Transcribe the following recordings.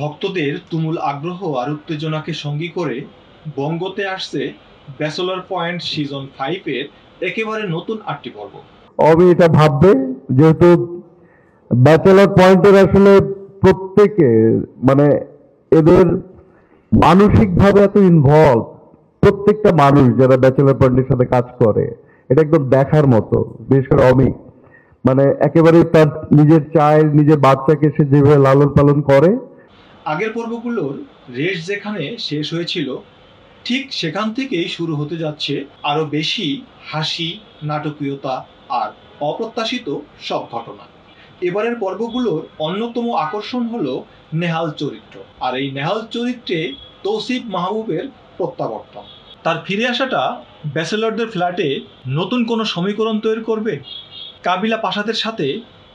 ভক্তদের তুমুল আগ্রহ আর উত্তেজনাকে সঙ্গী করে বঙ্গতে আসছে ব্যাচেলর পয়েন্ট সিজন 5 এর একেবারে নতুন 8টি পর্ব। অবি এটা ভাববে, যেহেতু ব্যাচেলার পয়েন্টের আসলে প্রত্যেকে মানে এদের মানসিকভাবে এত ইনভলভ, প্রত্যেকটা মানুষ যারা ব্যাচেলার পয়েন্টের সাথে কাজ করে, এটা একদম দেখার মতো। বিশেষ করে অমিত মানে একেবারে তার নিজের চাইল্ড, নিজের বাচ্চাকে সে যেভাবে লালন পালন করে। আগের পর্বগুলোর রেশ যেখানে শেষ হয়েছিল, ঠিক সেখান থেকেই শুরু হতে যাচ্ছে আরো বেশি হাসি, নাটকীয়তা আর অপ্রত্যাশিত সব ঘটনা। এবারের পর্বগুলোর অন্যতম আকর্ষণ হলো নেহাল চরিত্র, আর এই নেহাল চরিত্রে তৌসিফ মাহবুবের প্রত্যাবর্তন। তার ফিরে আসাটা ব্যাচেলরদের ফ্ল্যাটে নতুন কোনো সমীকরণ তৈরি করবে। কাবিলা পাশাদের সাথে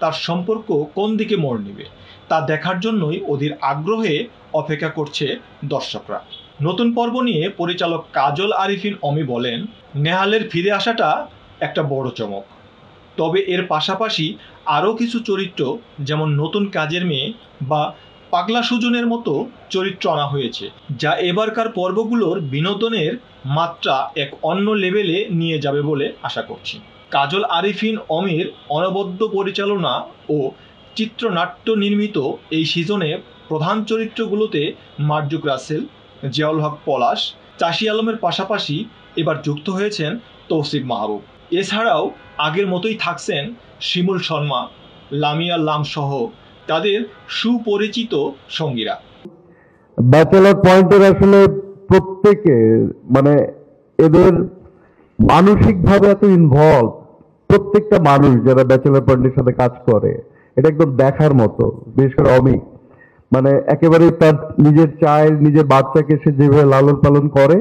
তার সম্পর্ক কোন দিকে মোড় নেবে তা দেখার জন্যই অধীর আগ্রহে অপেক্ষা করছে দর্শকরা। নতুন পর্ব নিয়ে পরিচালক কাজল আরিফিন অমি বলেন, নেহালের ফিরে আসাটা একটা বড় চমক। তবে এর পাশাপাশি আরও কিছু চরিত্র, যেমন নতুন কাজের মেয়ে বা পাগলা সুজনের মতো চরিত্র আনা হয়েছে, যা এবারকার পর্বগুলোর বিনোদনের মাত্রা এক অন্য লেভেলে নিয়ে যাবে বলে আশা করছি। কাজল আরিফিন অমির অনবদ্য পরিচালনা ও চিত্রনাট্য নির্মিত এই সিজনে প্রধান চরিত্রগুলোতে মার্জুক রাসেল, জিয়াউল হক পলাশ, চাষি আলমের পাশাপাশি এবার যুক্ত হয়েছেন তৌসিফ মাহবুব। এছাড়াও আগের মতোই থাকছেন শিমুল শর্মা, লামিয়া লাম সহ তাদের সুপরিচিত সঙ্গীরা। ব্যাচেলার পয়েন্টের আসলে প্রত্যেকে মানে এদের মানসিকভাবে এত ইনভলভ, প্রত্যেকটা মানুষ যারা ব্যাচেলার পয়েন্টের সাথে কাজ করে, এটা একদম দেখার মতো। বিশেষ করে অমিত মানে একেবারে তার নিজের চাইল্ড, নিজের বাচ্চাকে সে যেভাবে লালন পালন করে।